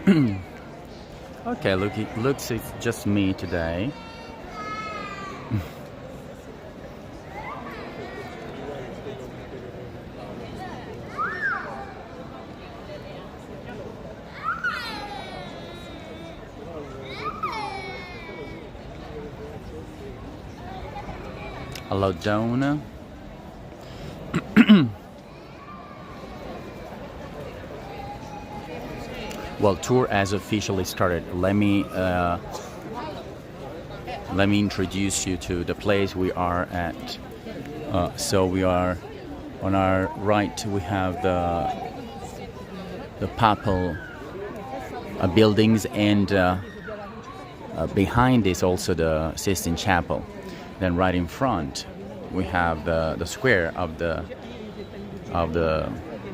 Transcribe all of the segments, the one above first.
Okay, look, it looks it's just me today. Hello, Donna. Well, tour has officially started. Let me introduce you to the place we are at. So we are on our right. We have the papal buildings, and behind is also the Sistine Chapel. Then right in front, we have the square of the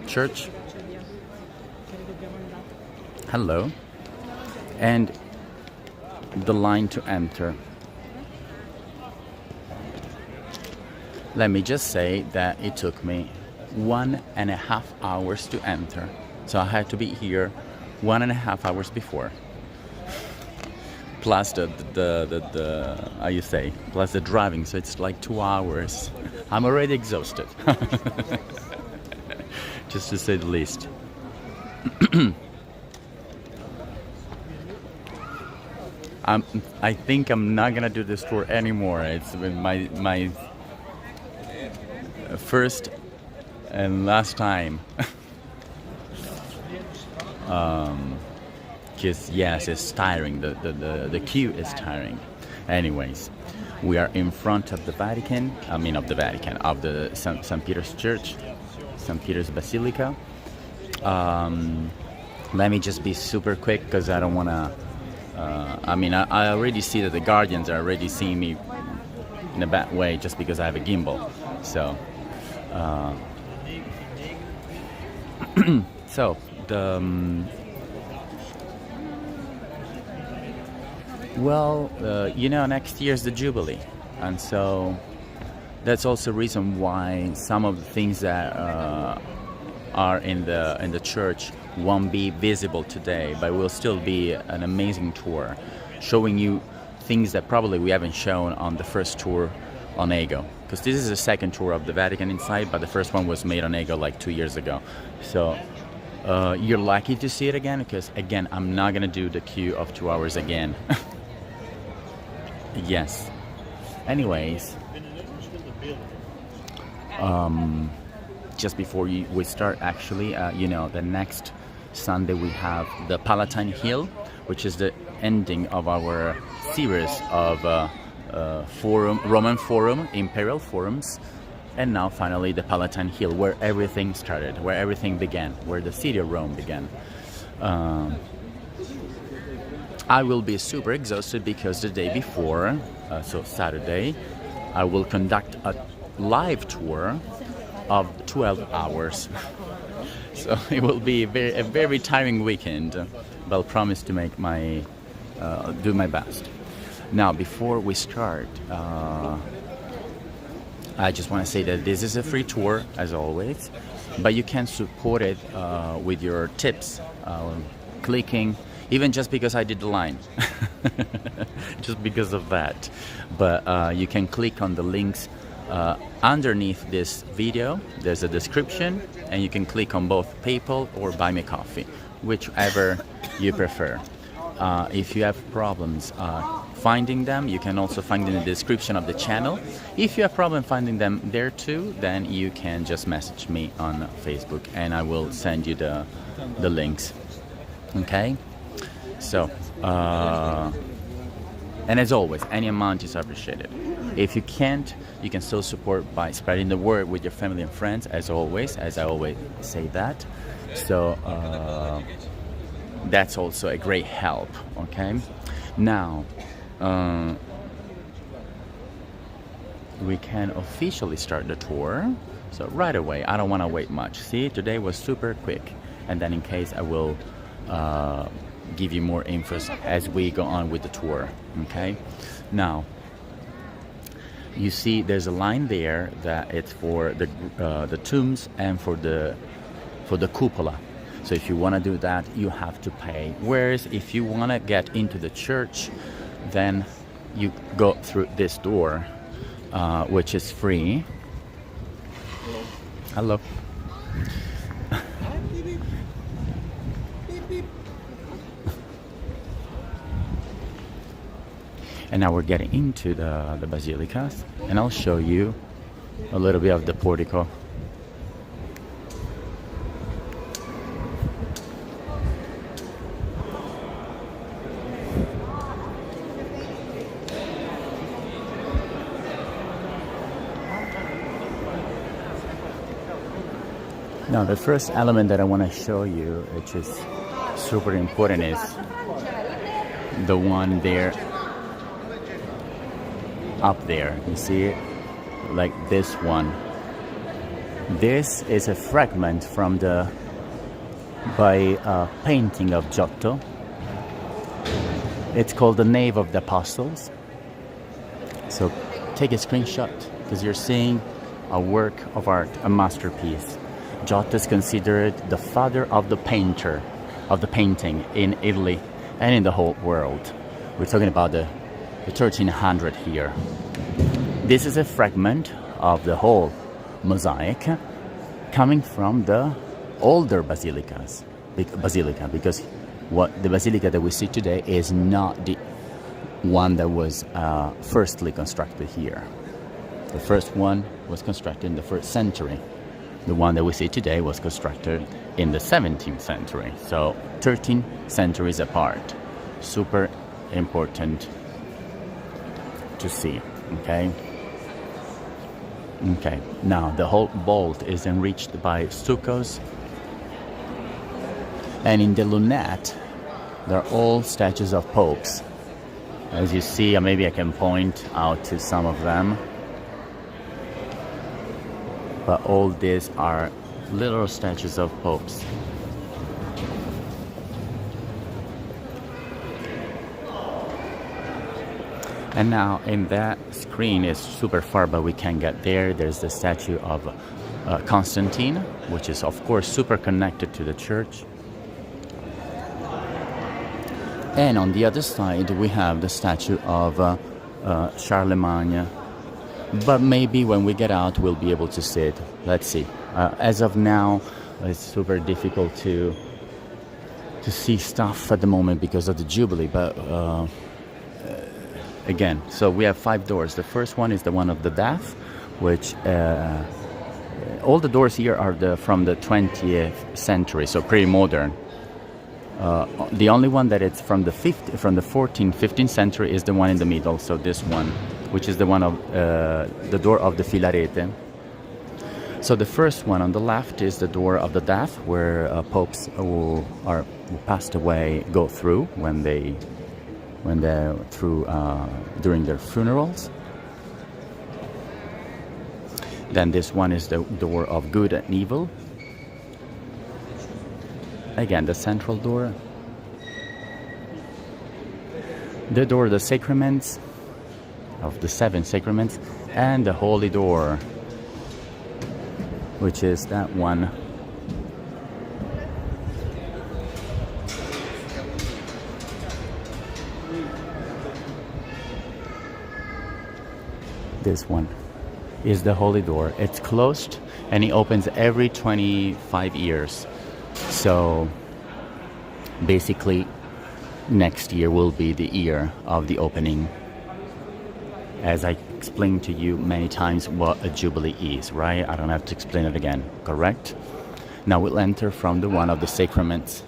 church. Hello. And the line to enter. Let me just say that it took me 1.5 hours to enter. So I had to be here 1.5 hours before. Plus the how you say, plus the driving, so it's like 2 hours. I'm already exhausted. Just to say the least. I think I'm not gonna do this tour anymore. It's been my first and last time. Because yes, it's tiring. The queue is tiring. Anyways, we are in front of the Vatican. I mean, of the Vatican, of the St. Peter's Church, St. Peter's Basilica. Let me just be super quick because I don't want to. I mean, I already see that the Guardians are already seeing me in a bad way just because I have a gimbal. So, so the you know, next year is the Jubilee, and so that's also a reason why some of the things that are in the church won't be visible today, but will still be an amazing tour, showing you things that probably we haven't shown on the first tour on Ego, because this is the second tour of the Vatican inside, but the first one was made on Ego like 2 years ago. So you're lucky to see it again, because again, I'm not gonna do the queue of 2 hours again. Yes. Anyways, just before we start, actually, you know, the next Sunday we have the Palatine Hill, which is the ending of our series of Roman Forum, Imperial Forums, and now finally the Palatine Hill, where everything started, where everything began, where the city of Rome began. I will be super exhausted because the day before, so Saturday, I will conduct a live tour of 12 hours. So it will be a very tiring weekend, but I'll promise to make do my best. Now, before we start, I just want to say that this is a free tour, as always, but you can support it with your tips, clicking, even just because I did the line, just because of that. But you can click on the links underneath this video. There's a description, and you can click on both PayPal or Buy Me Coffee, whichever you prefer. If you have problems finding them, you can also find in the description of the channel. If you have problem finding them there too, then you can just message me on Facebook, and I will send you the links. Okay? So, and as always, any amount is appreciated. If you can't, you can still support by spreading the word with your family and friends, as always, as I always say that. So that's also a great help, okay? Now, we can officially start the tour. So right away, I don't want to wait much. See, today was super quick. And then in case I will give you more info as we go on with the tour, okay? Now, you see there's a line there that it's for the tombs and for the cupola. So if you want to do that, you have to pay. Whereas if you want to get into the church, then you go through this door, which is free. Hello. And now we're getting into the basilicas, and I'll show you a little bit of the portico. Now the first element that I want to show you, which is super important, is the one there, up there. You see it? Like this one. This is a fragment from by a painting of Giotto. It's called the Nave of the Apostles. So take a screenshot, because you're seeing a work of art, a masterpiece. Giotto is considered the father of the painting in Italy and in the whole world. We're talking about the 1300 here. This is a fragment of the whole mosaic coming from the older basilica, because what the basilica that we see today is not the one that was firstly constructed here. The first one was constructed in the 1st century. The one that we see today was constructed in the 17th century. So 13 centuries apart. Super important to see. Okay. Okay. Now the whole vault is enriched by stuccos, and in the lunette there are all statues of popes. As you see, maybe I can point out to some of them. But all these are little statues of popes. And now in that screen is super far, but we can get there. There's the statue of Constantine, which is of course super connected to the church. And on the other side we have the statue of Charlemagne. But maybe when we get out we'll be able to see it. Let's see. As of now it's super difficult to see stuff at the moment because of the Jubilee, but again, so we have 5 doors. The first one is the one of the death, which all the doors here are from the 20th century, so pretty modern. The only one that it's from the 14th, 15th century is the one in the middle, so this one, which is the one of the door of the Filarete. So the first one on the left is the door of the death, where popes who passed away go through during their funerals. Then this one is the door of good and evil. Again, the central door. The door of the sacraments, of the 7 sacraments, and the holy door, which is that one. This one is the holy door. It's closed and it opens every 25 years. So basically next year will be the year of the opening. As I explained to you many times what a jubilee is, right? I don't have to explain it again, correct? Now we'll enter from the one of the sacraments.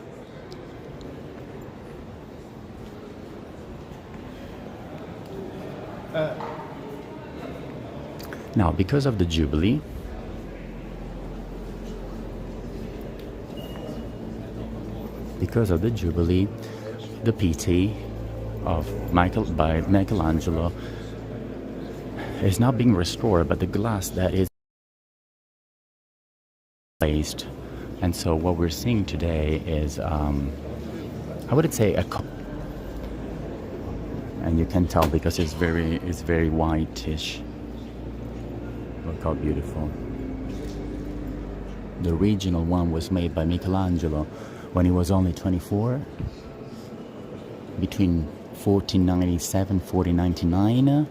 Now, because of the Jubilee, the Piety by Michelangelo is not being restored, but the glass that is placed. And so what we're seeing today is, I wouldn't say and you can tell because it's very whitish. Look how beautiful. The original one was made by Michelangelo when he was only 24, between 1497 1499,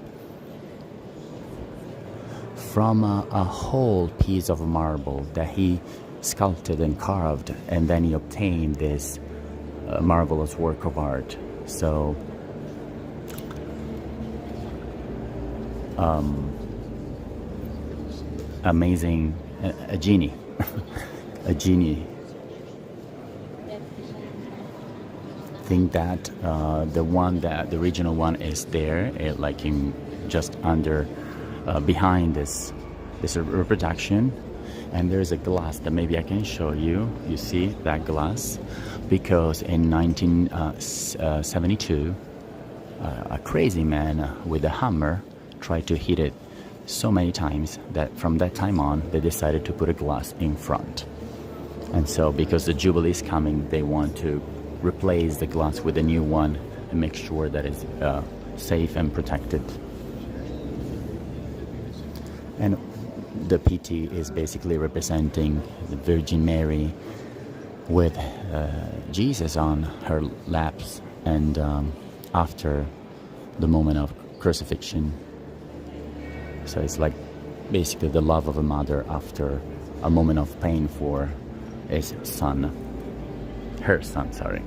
from a whole piece of marble that he sculpted and carved, and then he obtained this marvelous work of art. So amazing, a genie. A genie. Think that the original one is there, like in just under, behind this reproduction, and there's a glass that maybe I can show you. You see that glass, because in 1972, a crazy man with a hammer tried to hit it so many times that from that time on they decided to put a glass in front. And so because the Jubilee is coming, they want to replace the glass with a new one and make sure that it's safe and protected. And the PT is basically representing the Virgin Mary with Jesus on her laps, and after the moment of crucifixion. So it's like basically the love of a mother after a moment of pain for his son, her son, sorry.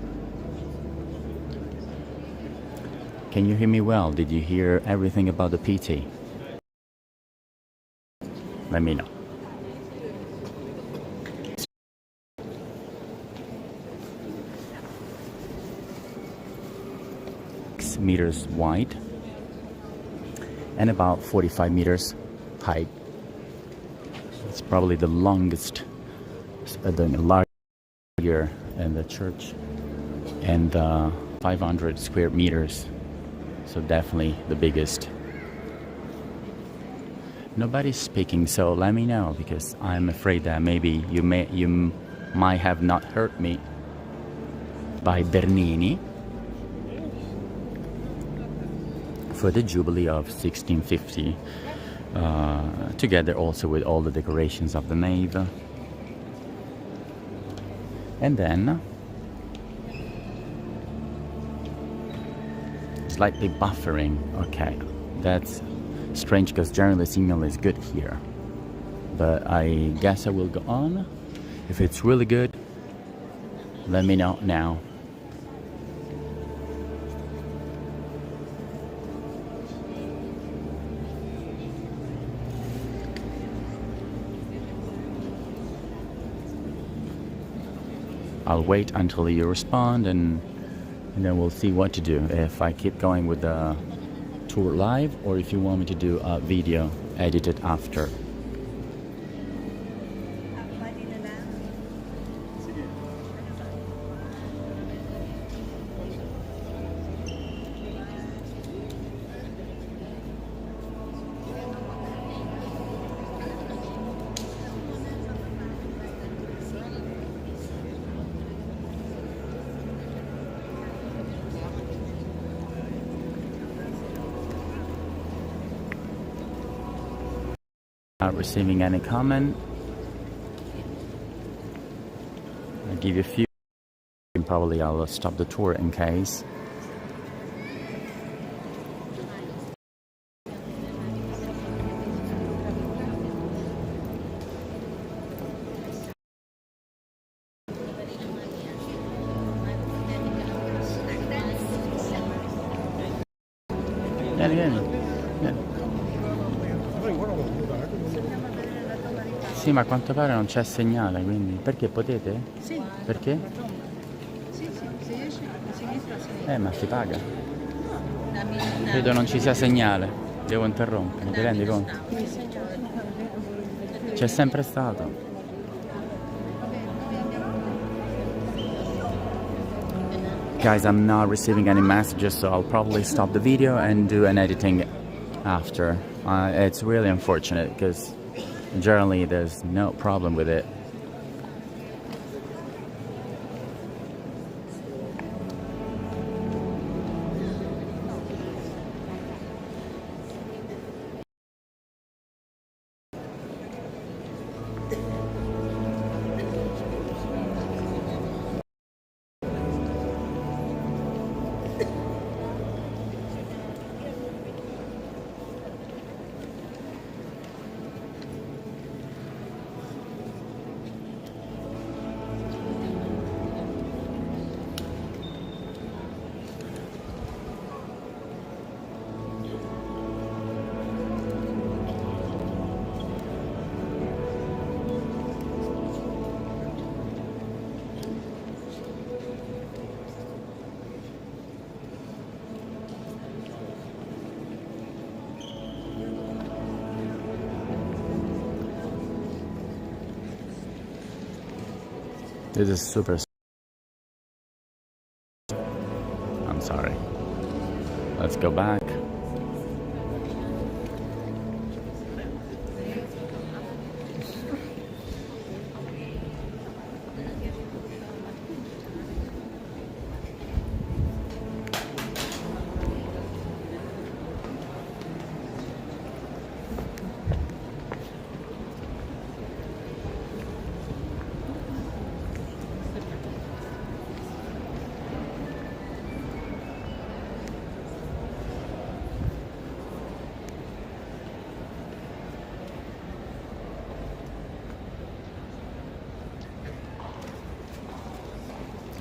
Can you hear me well? Did you hear everything about the PT? Let me know. Meters wide and about 45 meters high. It's probably the longest, the larger in the church, and 500 square meters. So definitely the biggest. Nobody's speaking, so let me know, because I'm afraid that maybe you might have not heard me. By Bernini for the Jubilee of 1650, together also with all the decorations of the nave. And then slightly buffering. Okay, that's strange because generally the signal is good here, but I guess I will go on. If it's really good, let me know now. I'll wait until you respond, and then we'll see what to do. If I keep going with the tour live, or if you want me to do a video edited after. Not receiving any comment. I'll give you a few, and probably I'll stop the tour in case. Vieni. Sì, ma a quanto pare non c'è segnale, quindi... Perché potete? Sì. Perché? Sì, se riesci a sinistra, a sinistra. Ma si paga. Dammi Credo non ci sia segnale. Devo interrompere, ti rendi conto? C'è sempre stato. Guys, I'm not receiving any messages, so I'll probably stop the video and do an editing after. It's really unfortunate because generally there's no problem with it. This is super. I'm sorry. Let's go back.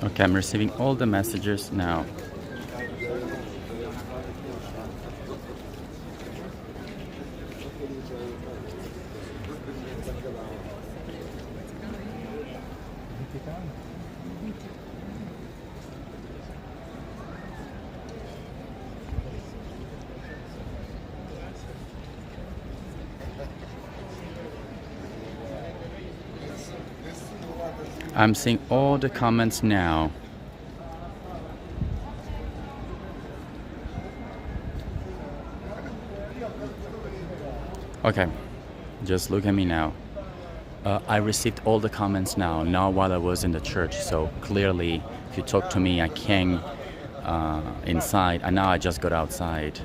Okay, I'm receiving all the messages now. I'm seeing all the comments now. Okay, just look at me now. I received all the comments now, not while I was in the church. So clearly, if you talk to me, I came inside, and now I just got outside.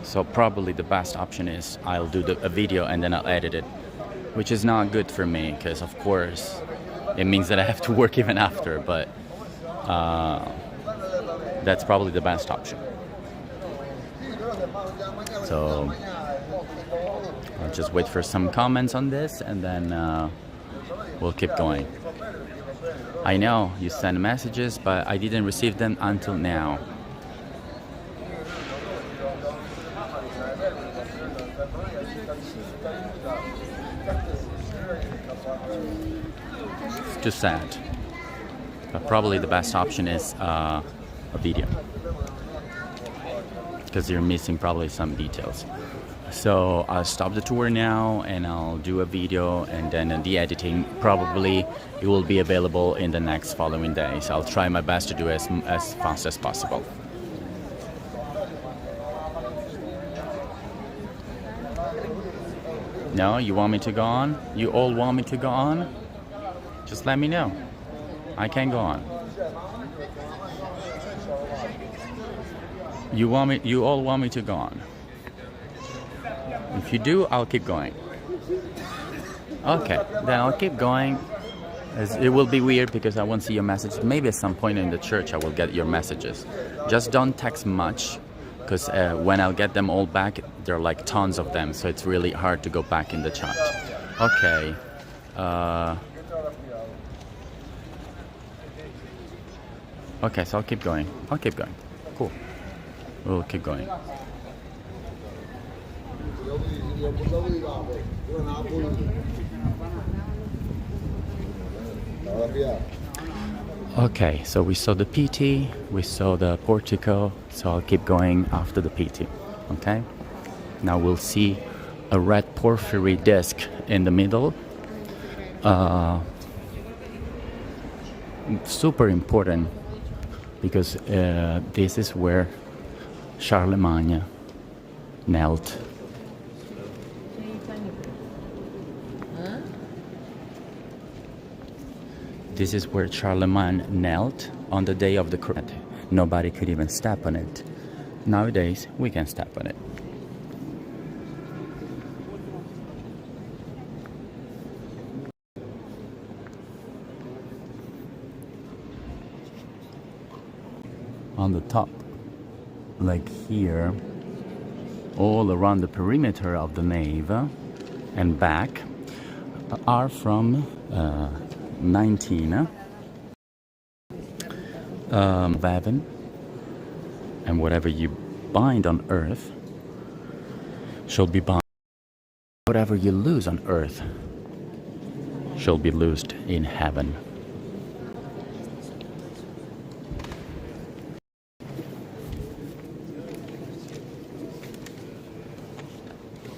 So probably the best option is I'll do a video and then I'll edit it, which is not good for me because, of course, it means that I have to work even after. But that's probably the best option. So I'll just wait for some comments on this and then we'll keep going. I know you send messages, but I didn't receive them until now. It's too sad. But probably the best option is a video, because you're missing probably some details. So I'll stop the tour now and I'll do a video, and then the editing probably it will be available in the next following days. I'll try my best to do as fast as possible. No, you want me to go on? You all want me to go on? Just let me know. I can go on. You all want me to go on. If you do, I'll keep going. Okay, then I'll keep going. It will be weird because I won't see your messages. Maybe at some point in the church I will get your messages. Just don't text much, because when I'll get them all back, there are like tons of them, so it's really hard to go back in the chat. Okay. Okay, so I'll keep going. I'll keep going. Cool. We'll keep going. Okay, so we saw the PT, we saw the portico, so I'll keep going after the PT. Okay? Now we'll see a red porphyry disc in the middle. Super important, because this is where Charlemagne knelt. This is where Charlemagne knelt on the day of the cross. Nobody could even step on it. Nowadays, we can step on it. On the top, like here, all around the perimeter of the nave and back, are from 19 heaven, and whatever you bind on earth shall be bound. Whatever you lose on earth shall be loosed in heaven.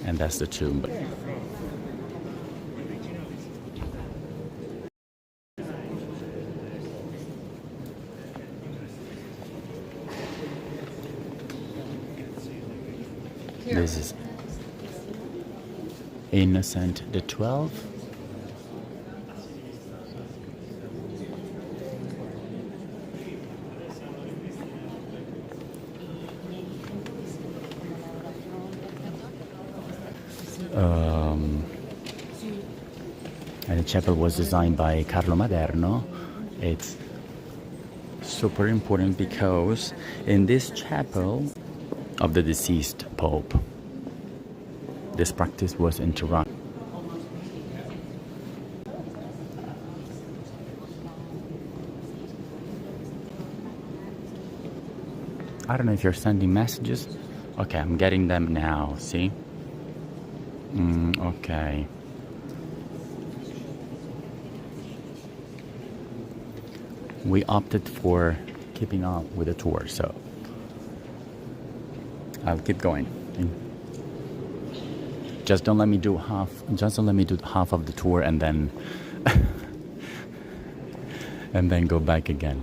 And that's the tomb. This is Innocent the 12th. And the chapel was designed by Carlo Maderno. It's super important because in this chapel of the deceased Pope, this practice was interrupted. I don't know if you're sending messages. Okay, I'm getting them now, see? Okay. We opted for keeping up with the tour, so I'll keep going. Just don't let me do half. Just don't let me do half of the tour and then and then go back again.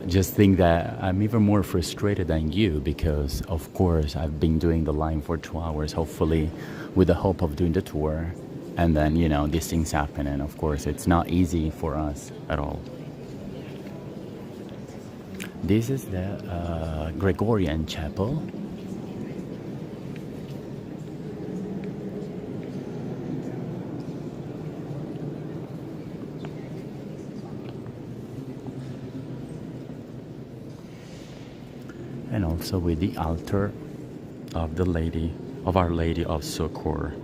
Just think that I'm even more frustrated than you because, of course, I've been doing the line for 2 hours, hopefully, with the hope of doing the tour, and then these things happen, and of course, it's not easy for us at all. This is the Gregorian chapel. And also with the altar of Our Lady of Succor,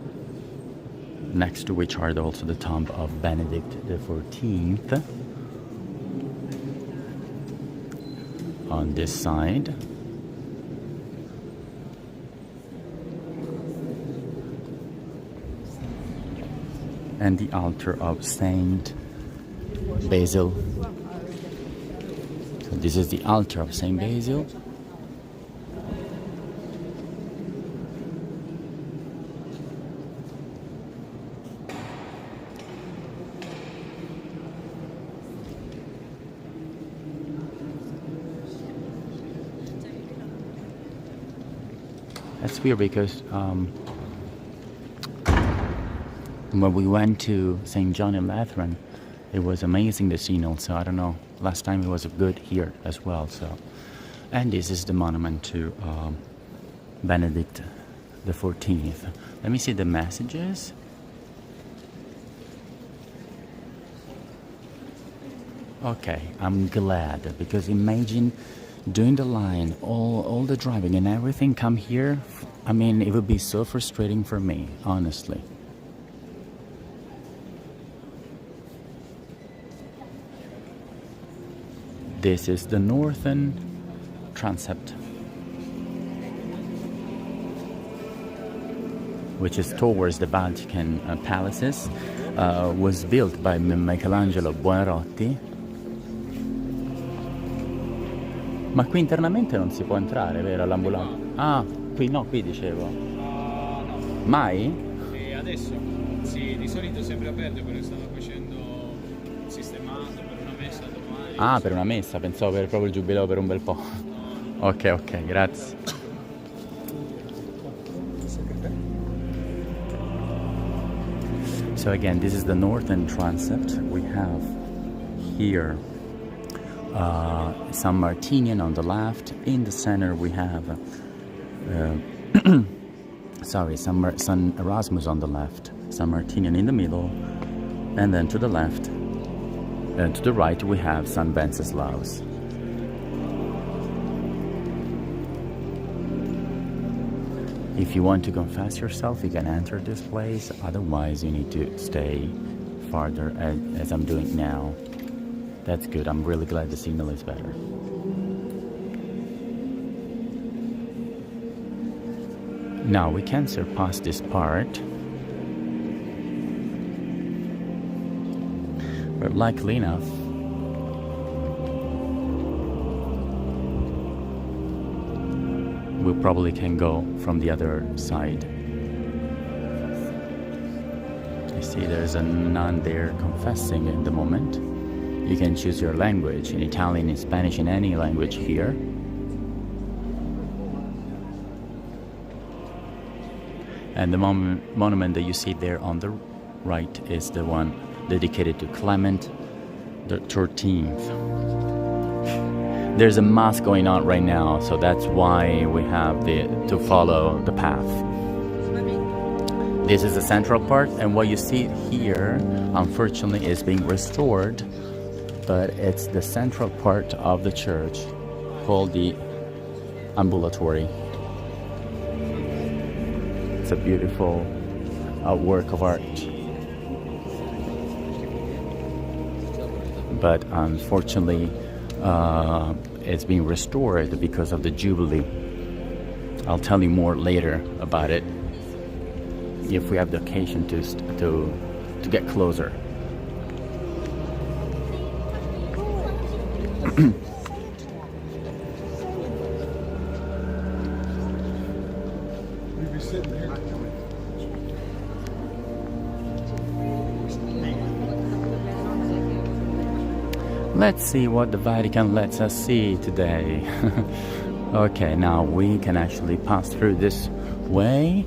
next to which are also the tomb of Benedict XIV. On this side. And the altar of Saint Basil. So this is the altar of Saint Basil. That's weird because when we went to St. John in Lateran, it was amazing the scene also. I don't know, last time it was good here as well. So, and this is the monument to Benedict XIV. Let me see the messages. Okay, I'm glad because imagine doing the line, all the driving and everything come here. I mean, it would be so frustrating for me, honestly. This is the northern transept, which is towards the Vatican palaces. Was built by Michelangelo Buonarroti. Ma qui internamente non si può entrare, vero, all'ambulante? Ah, qui no, qui dicevo. No. Mai? E adesso? Sì, di solito è sempre aperto, però stanno facendo, sistemando per una messa domani. Ah, per una messa, pensavo per proprio il giubileo per un bel po'. No. Ok, grazie. So again, this is the northern transept. We have here San Martinian on the left. In the center we have San Erasmus on the left, San Martinian in the middle, and then to the left and to the right we have San Wenceslaus. If you want to confess yourself, you can enter this place, otherwise you need to stay farther as I'm doing now. That's good. I'm really glad the signal is better. Now we can surpass this part. But luckily enough, we probably can go from the other side. You see there's a nun there confessing in the moment. You can choose your language, in Italian, in Spanish, in any language here. And the monument that you see there on the right is the one dedicated to Clement the 13th. There's a mass going on right now, so that's why we have to follow the path. This is the central part, and what you see here, unfortunately, is being restored, but it's the central part of the church called the ambulatory. It's a beautiful work of art. But unfortunately, it's being restored because of the Jubilee. I'll tell you more later about it if we have the occasion to get closer. Let's see what the Vatican lets us see today. Okay, now we can actually pass through this way.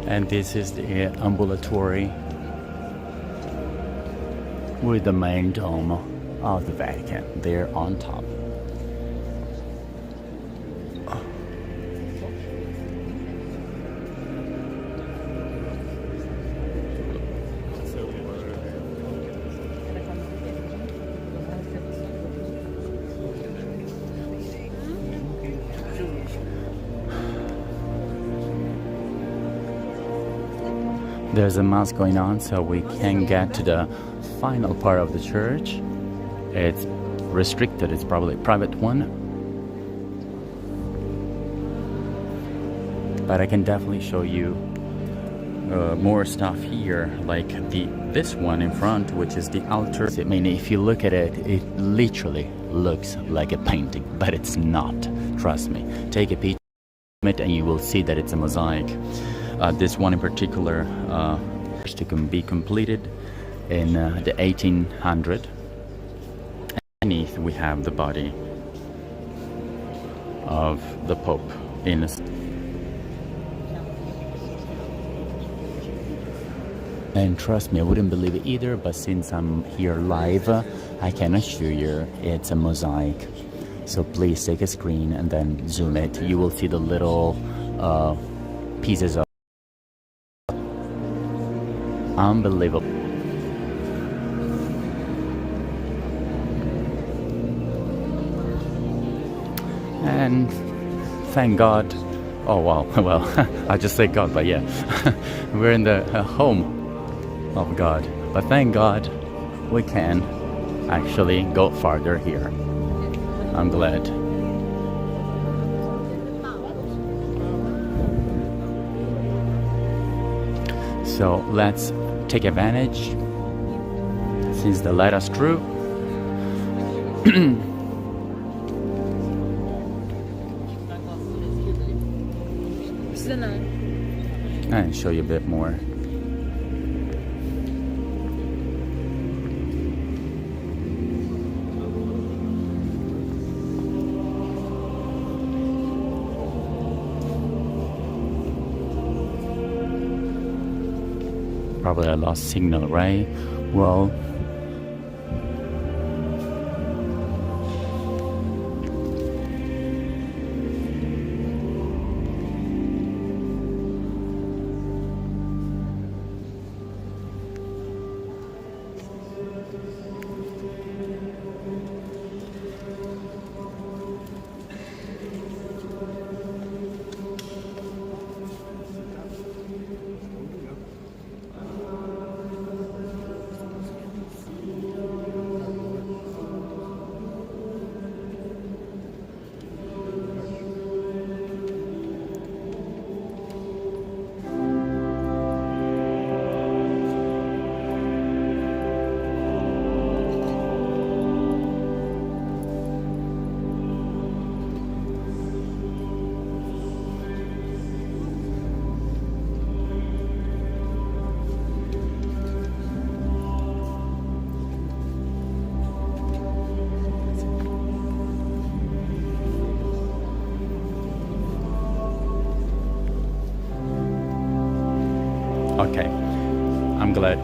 And this is the ambulatory with the main dome of the Vatican there on top. There's a mass going on, so we can get to the final part of the church. It's restricted, it's probably a private one. But I can definitely show you more stuff here, like this one in front, which is the altar. I mean, if you look at it, it literally looks like a painting, but it's not. Trust me. Take a picture of it and you will see that it's a mosaic. This one in particular to be completed in the 1800s. Beneath we have the body of the Pope in a... And trust me, I wouldn't believe it either, but since I'm here live, I can assure you it's a mosaic. So please take a screen and then zoom it. You will see the little pieces of... Unbelievable. And thank God. Oh wow, well, I just say God, but yeah, we're in the home of God. But thank God we can actually go farther here. I'm glad. So let's take advantage since they let us through. And show you a bit more. Probably I lost signal, right? Well, Okay, I'm glad.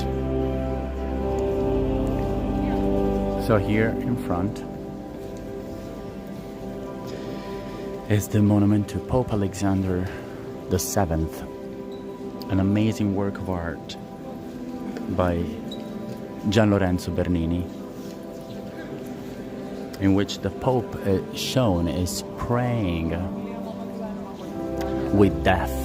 So here in front is the monument to Pope Alexander VII, an amazing work of art by Gian Lorenzo Bernini, in which the Pope shown is praying with death.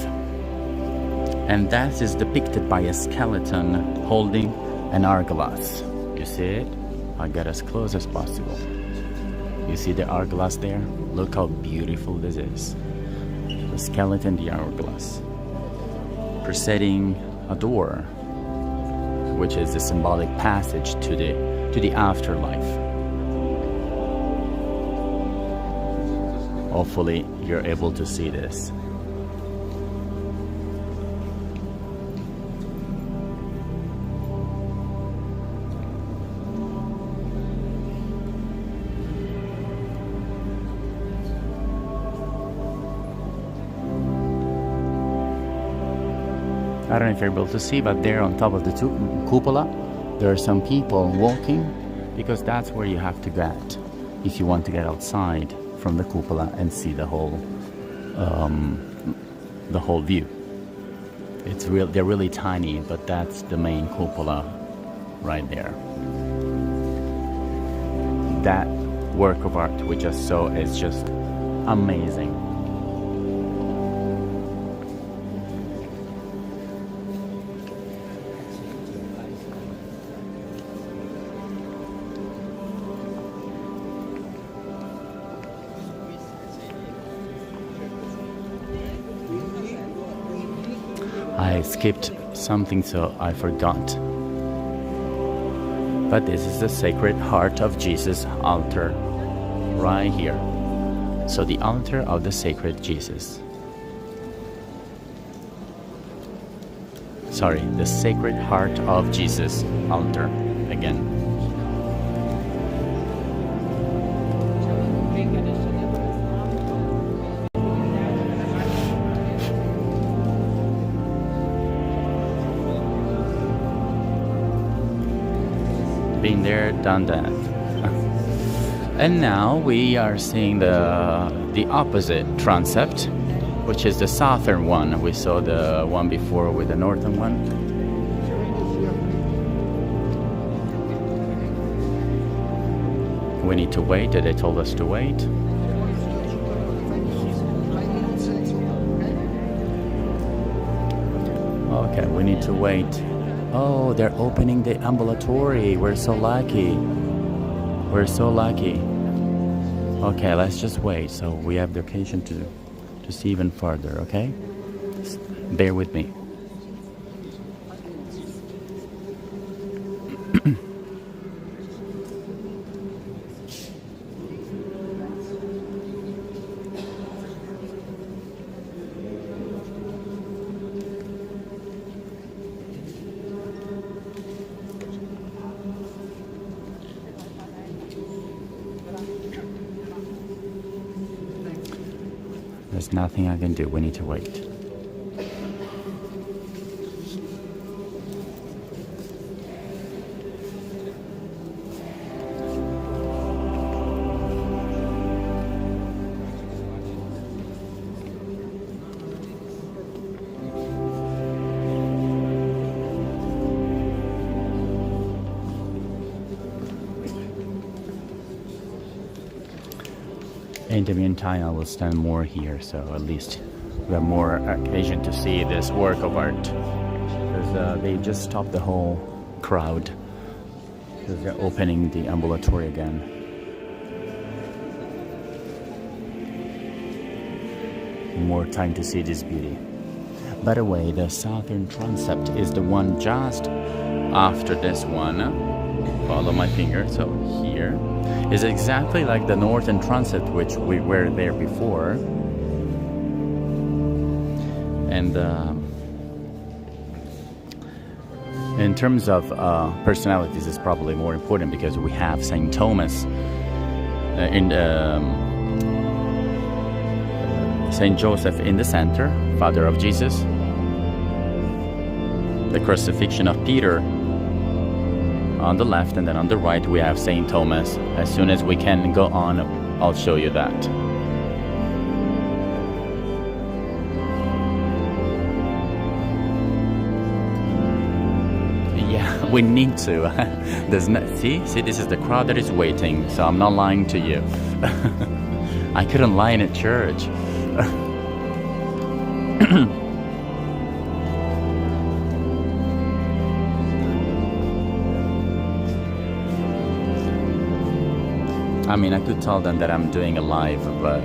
And that is depicted by a skeleton holding an hourglass. You see it? I got as close as possible. You see the hourglass there? Look how beautiful this is. The skeleton, the hourglass, preceding a door, which is the symbolic passage to the afterlife. Hopefully you're able to see this. I don't know if you're able to see, but there on top of the cupola, there are some people walking, because that's where you have to get if you want to get outside from the cupola and see the whole view. They're really tiny, but that's the main cupola right there. That work of art we just saw is just amazing. I skipped something, so I forgot. But this is the Sacred Heart of Jesus altar right here. So the altar of the Sacred Jesus. Sorry, the Sacred Heart of Jesus altar again. Been there, done that. And now we are seeing the opposite transept, which is the southern one. We saw the one before with the northern one. We need to wait. They told us to wait. Okay, we need to wait. Oh, they're opening the ambulatory. We're so lucky. We're so lucky. Okay, let's just wait. So we have the occasion to see even further, okay? Just bear with me. There's nothing I can do. We need to wait. In the meantime, I will stand more here, so at least we have more occasion to see this work of art. Because they just stopped the whole crowd because they're opening the ambulatory again. More time to see this beauty. By the way, the southern transept is the one just after this one. Follow my finger. So here is exactly like the northern transept, which we were there before. And in terms of personalities, it's probably more important because we have Saint Thomas in Saint Joseph in the center, Father of Jesus. the crucifixion of Peter on the left, and then on the right we have Saint Thomas. As soon as we can go on, I'll show you that. Yeah, we need to. There's no, see, this is the crowd that is waiting, so I'm not lying to you. I couldn't lie in a church. I mean, I could tell them that I'm doing a live, but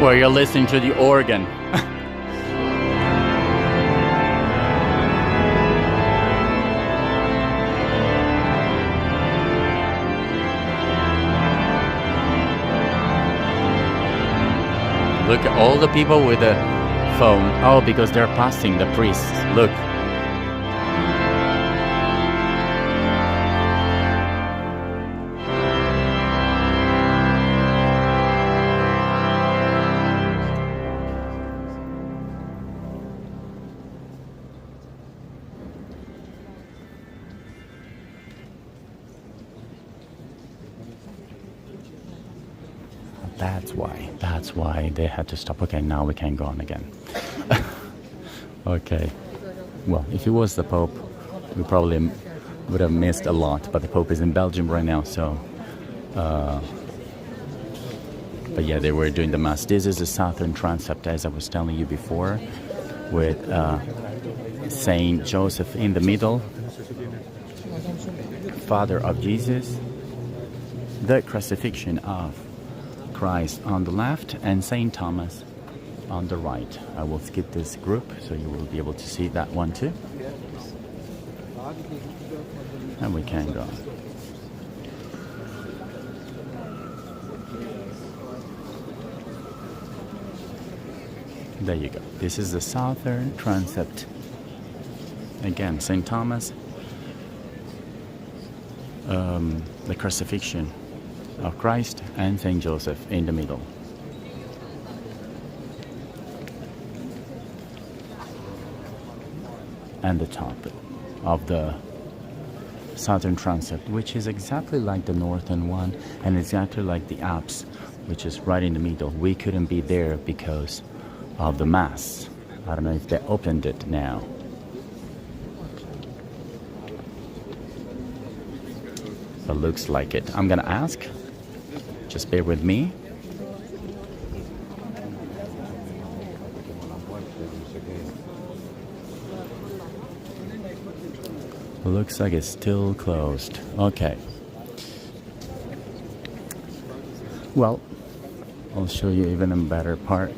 where you're listening to the organ. Look at all the people with the phone. Oh, because they're passing the priests. Look. That's why they had to stop. Okay, now we can go on again. Okay. Well, if it was the Pope, we probably would have missed a lot, but the Pope is in Belgium right now, so but yeah, they were doing the Mass. This is the southern transept, as I was telling you before, with Saint Joseph in the middle, Father of Jesus, the crucifixion of Christ on the left, and Saint Thomas on the right. I will skip this group so you will be able to see that one too. And we can go. There you go. This is the southern transept. Again, Saint Thomas, the crucifixion of Christ, and Saint Joseph in the middle. And the top of the southern transept, which is exactly like the northern one, and exactly like the apse, which is right in the middle. We couldn't be there because of the Mass. I don't know if they opened it now. But looks like it. I'm gonna ask. Just bear with me. Looks like it's still closed. Okay. Well, I'll show you even a better part.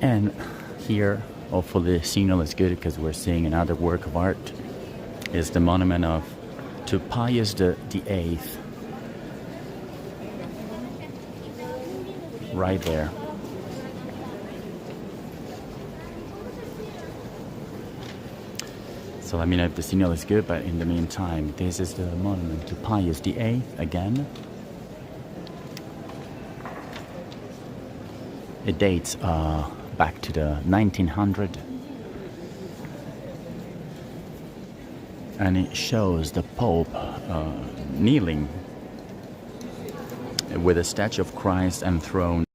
And here, hopefully the signal is good because we're seeing another work of art. Is the monument to Pius the Eighth. Right there. So let me know if the signal is good, but in the meantime, this is the monument to Pius the Eighth again. It dates back to the 1900, and it shows the Pope kneeling with a statue of Christ enthroned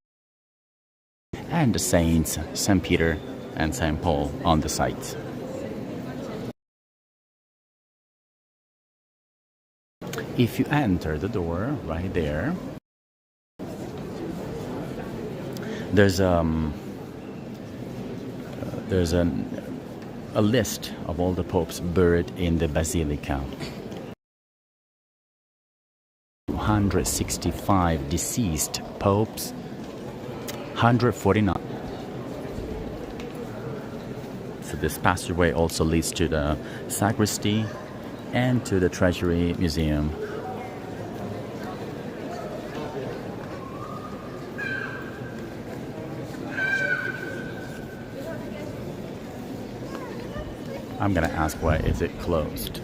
and the saints, St. Peter and St. Paul, on the site. If you enter the door right there, there's a list of all the popes buried in the Basilica. 265 deceased popes, 149. So this passageway also leads to the sacristy and to the Treasury Museum. I'm gonna ask why is it closed.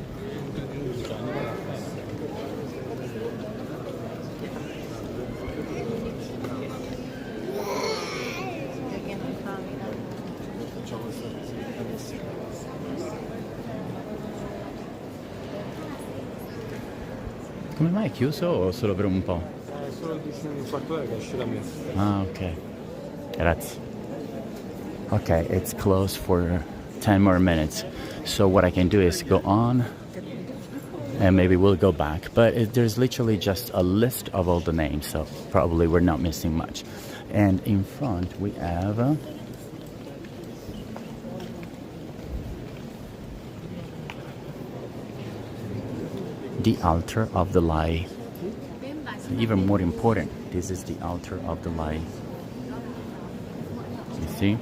Come mai è chiuso o solo per un po'? Solo un quarto d'ora che esce da me. Ah, ok. Grazie. Okay, it's closed for 10 more minutes. So what I can do is go on and maybe we'll go back. But there's literally just a list of all the names, so probably we're not missing much. And in front we have the altar of the lie. Even more important, this is the altar of the lie. You see?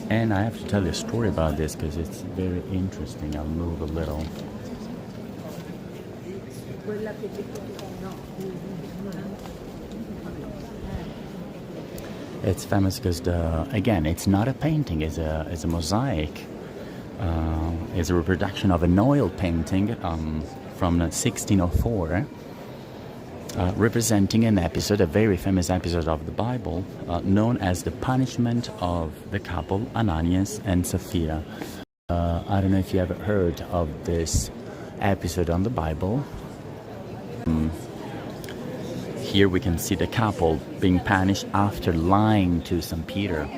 And I have to tell you a story about this because it's very interesting. I'll move a little. It's famous because again, it's not a painting; it's a mosaic. It's a reproduction of an oil painting from 1604, representing an episode, a very famous episode of the Bible, known as the punishment of the couple Ananias and Sapphira. I don't know if you ever heard of this episode on the Bible. Here we can see the couple being punished after lying to St. Peter.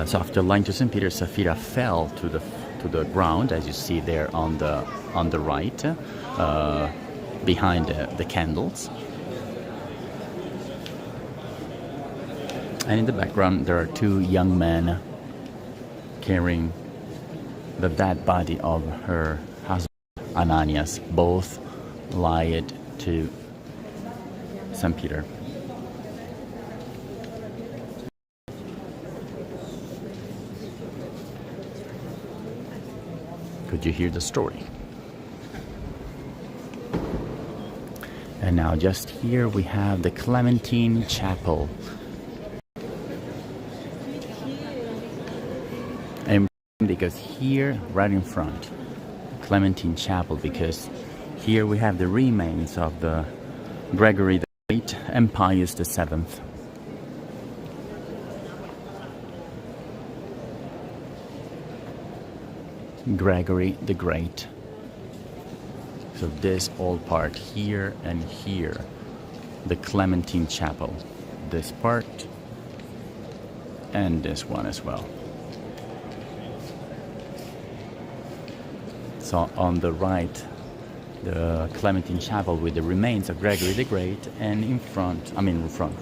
So after lying to St. Peter, Sapphira fell to the ground, as you see there on the right, behind the candles. And in the background, there are two young men carrying the dead body of her husband, Ananias, both lied to St. Peter. Could you hear the story? And now just here we have the Clementine Chapel. And because here, right in front, Clementine Chapel, because here we have the remains of the Gregory the Great and Pius the Seventh. Gregory the Great. So this whole part here and here, the Clementine Chapel, this part and this one as well. So on the right, the Clementine Chapel with the remains of Gregory the Great, and in front,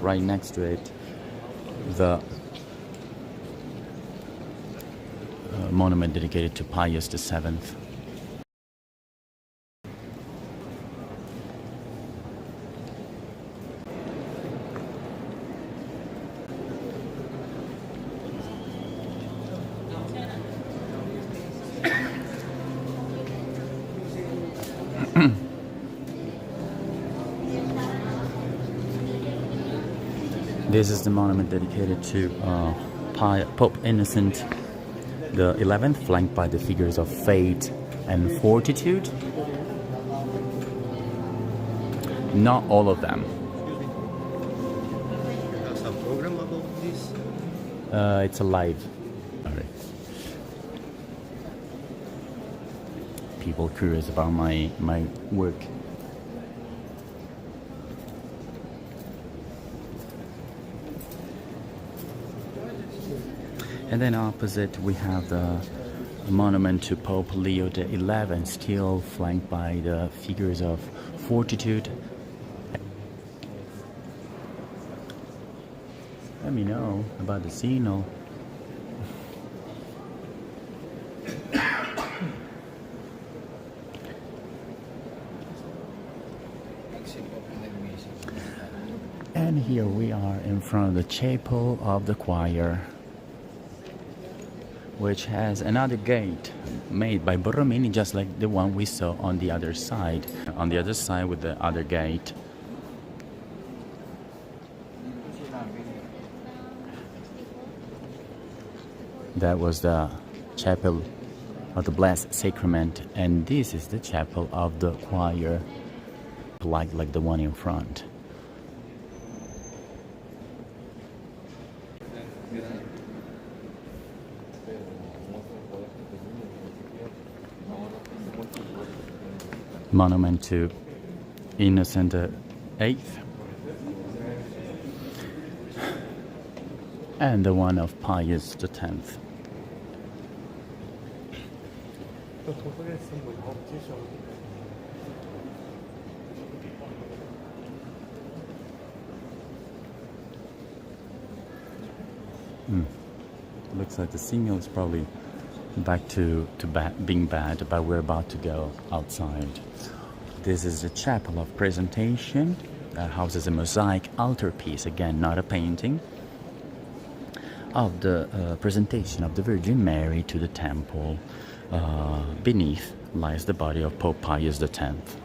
right next to it, the monument dedicated to Pius the Seventh. This is the monument dedicated to Pope Innocent the 11th, flanked by the figures of faith and fortitude. Not all of them. There's a program about this? It's a live. Sorry. People curious about my work. And then opposite we have the monument to Pope Leo XI, still flanked by the figures of fortitude. Let me know about the signal. And here we are in front of the chapel of the choir, which has another gate made by Borromini, just like the one we saw on the other side. On the other side with the other gate. That was the chapel of the Blessed Sacrament, and this is the chapel of the choir, like the one in front. Monument to Innocent VIII, and the one of Pius X. Looks like the signal is probably back to being bad, but we're about to go outside. This is the chapel of presentation that houses a mosaic altarpiece, again not a painting, of the presentation of the Virgin Mary to the temple. Beneath lies the body of Pope Pius X.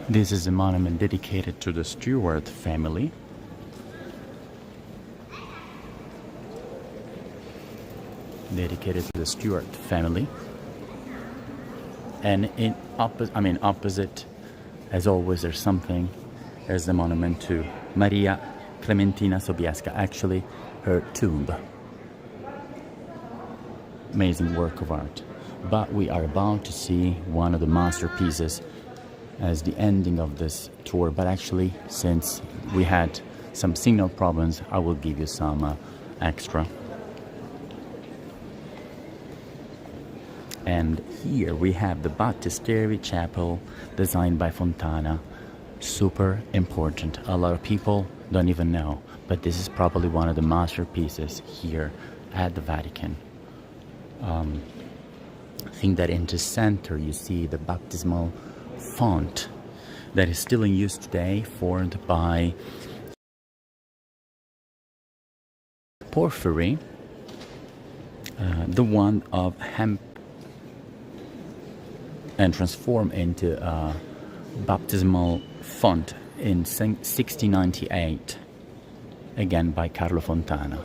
This is a monument dedicated to the Stewart family. Dedicated to the Stewart family. And in opposite, as always, there's something. There's the monument to Maria Clementina Sobieska, actually her tomb. Amazing work of art. But we are about to see one of the masterpieces as the ending of this tour, but actually, since we had some signal problems, I will give you some extra. And here we have the Baptistery Chapel, designed by Fontana. Super important. A lot of people don't even know, but this is probably one of the masterpieces here at the Vatican. I think that in the center you see the baptismal font that is still in use today, formed by porphyry, the one of hemp, and transformed into a baptismal font in 1698, again by Carlo Fontana.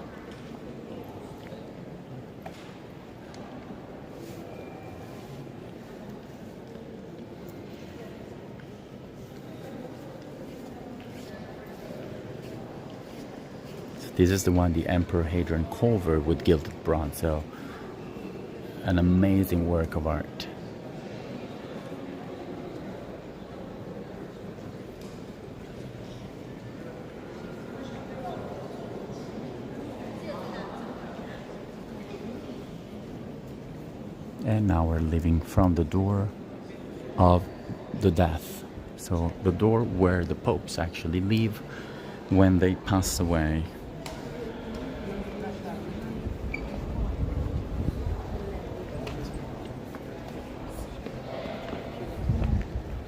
This is the one the Emperor Hadrian covered with gilded bronze, so an amazing work of art. And now we're leaving from the door of the death. So the door where the popes actually leave when they pass away.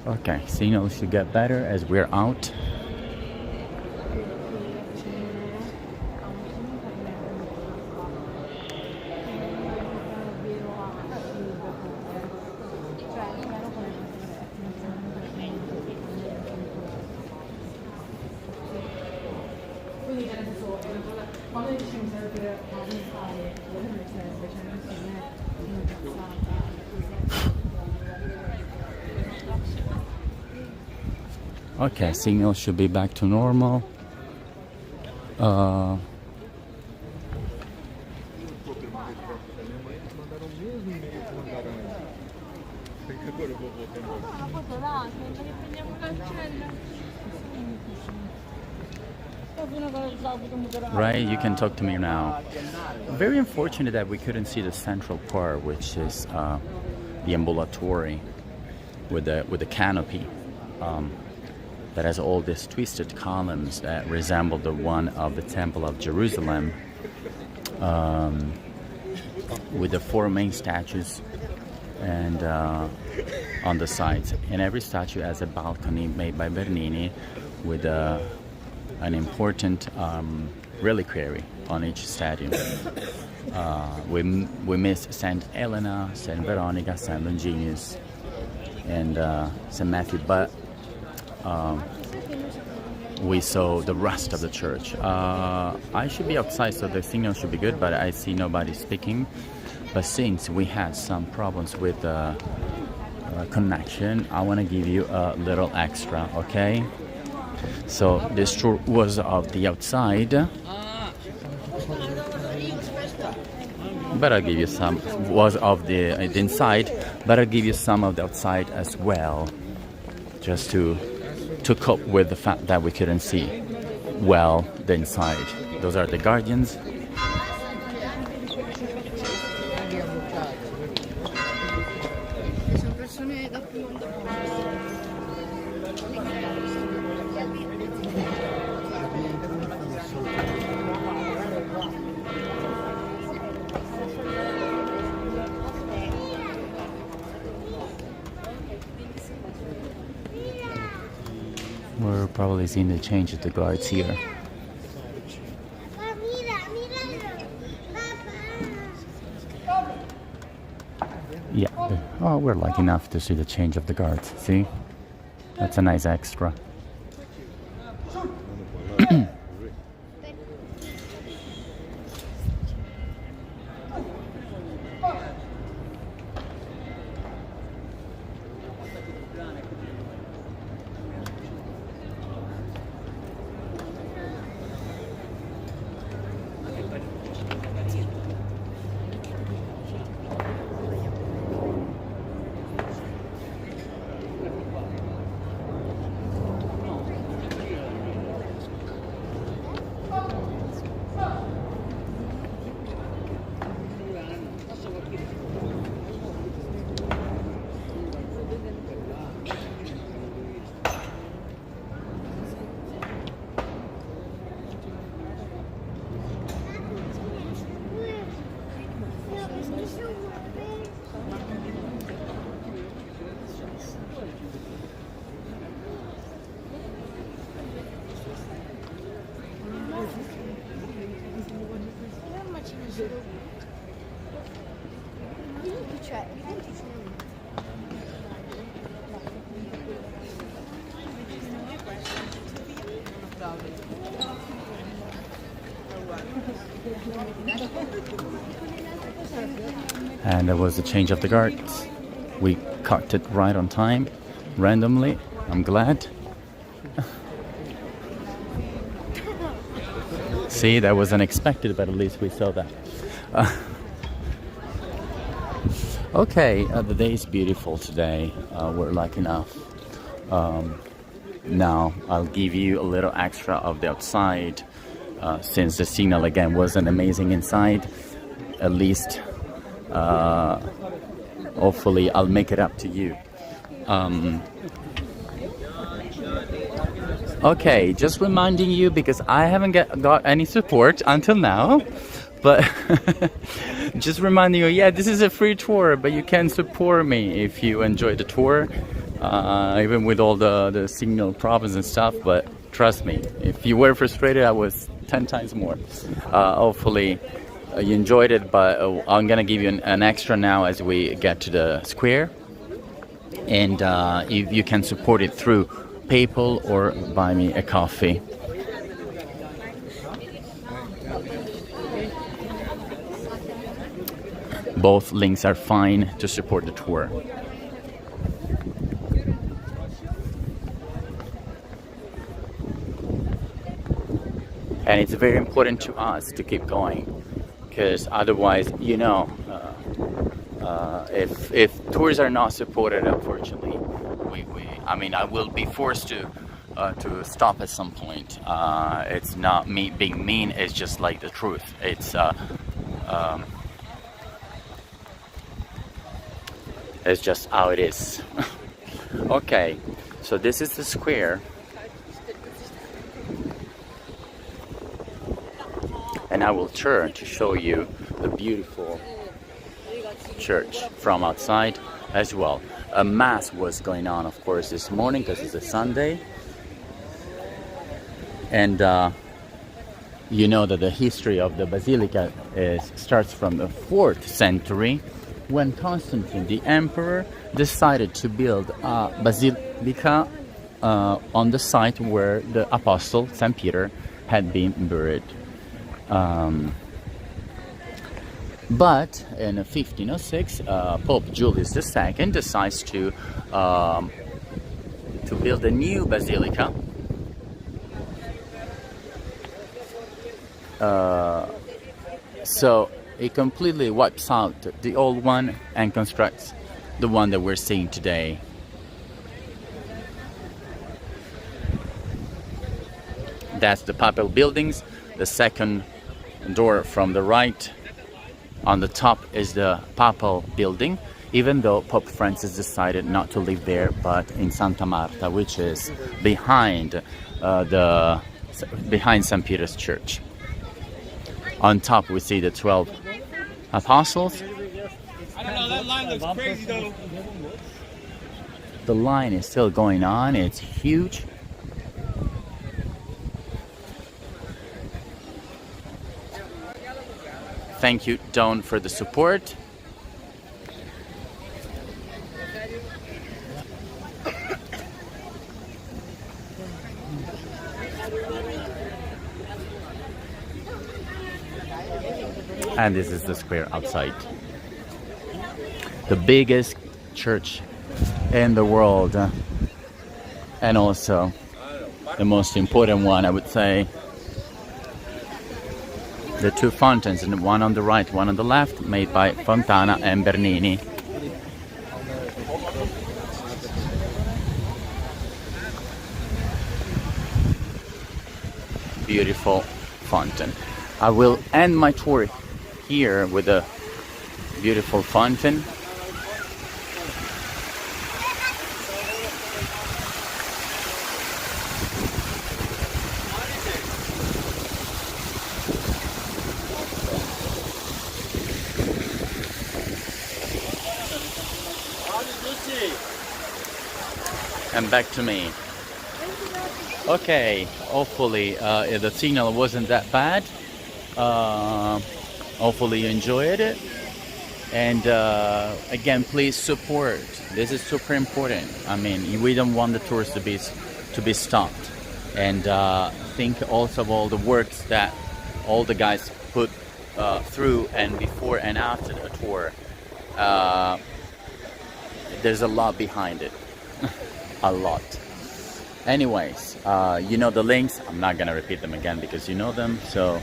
Okay, signal should get better as we're out. Okay, signal should be back to normal. Right, you can talk to me now. Very unfortunate that we couldn't see the central part, which is the ambulatory with the canopy that has all these twisted columns that resemble the one of the Temple of Jerusalem, with the 4 main statues and on the sides. And every statue has a balcony made by Bernini with an important reliquary on each statue. We missed Saint Helena, Saint Veronica, Saint Longinus, and Saint Matthew, but we saw the rest of the church. I should be outside, so the signal should be good, but I see nobody speaking. But since we had some problems with the connection, I want to give you a little extra, okay? So this tour was of the outside, but I'll give you some. Was of the inside, but I'll give you some of the outside as well, just to cope with the fact that we couldn't see well the inside. Those are the guardians. We're probably seeing the change of the guards here. Yeah, oh, we're lucky enough to see the change of the guards. See? That's a nice extra. And there was a change of the guards. We caught it right on time, randomly. I'm glad. See, that was unexpected, but at least we saw that. Okay, the day is beautiful today. We're lucky enough. Now, I'll give you a little extra of the outside, since the signal again wasn't amazing inside. At least, hopefully, I'll make it up to you. Okay, just reminding you, because I haven't got any support until now, but just reminding you, yeah, this is a free tour, but you can support me if you enjoy the tour, even with all the signal problems and stuff. But trust me, if you were frustrated, I was 10 times more. Hopefully you enjoyed it, but I'm gonna give you an extra now as we get to the square, and if you can support it through PayPal or buy me a coffee. Both links are fine to support the tour. and it's very important to us to keep going, because otherwise, if tours are not supported, unfortunately, I mean, I will be forced to stop at some point. It's not me being mean, it's just like the truth. It's just how it is. Okay, so this is the square, and I will turn to show you the beautiful church from outside as well. A mass was going on, of course, this morning because it's a Sunday, and you know that the history of the basilica starts from the 4th century, when Constantine the emperor decided to build a basilica on the site where the apostle St. Peter had been buried. But in 1506, Pope Julius II decides to build a new basilica. So it completely wipes out the old one and constructs the one that we're seeing today. That's the papal buildings. The second door from the right on the top is the papal building, even though Pope Francis decided not to live there, but in Santa Marta, which is behind St. Peter's Church. On top we see the 12 apostles. I don't know, that line looks crazy though. The line is still going on, it's huge. Thank you, Dawn, for the support. And this is the square outside. The biggest church in the world, and also the most important one, I would say. The two fountains, and one on the right, one on the left, made by Fontana and Bernini. Beautiful fountain. I will end my tour here with a beautiful fountain. And back to me. Okay, hopefully the signal wasn't that bad. Hopefully you enjoyed it. And again, please support. This is super important. I mean, we don't want the tours to be stopped. And think also of all the works that all the guys put through, and before and after the tour. There's a lot behind it. A lot. Anyways, you know the links. I'm not gonna repeat them again because you know them. So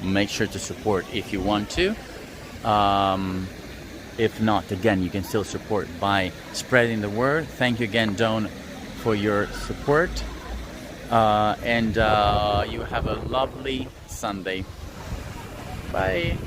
make sure to support if you want to. If not, again, you can still support by spreading the word. Thank you again, Dawn, for your support. And you have a lovely Sunday. Bye.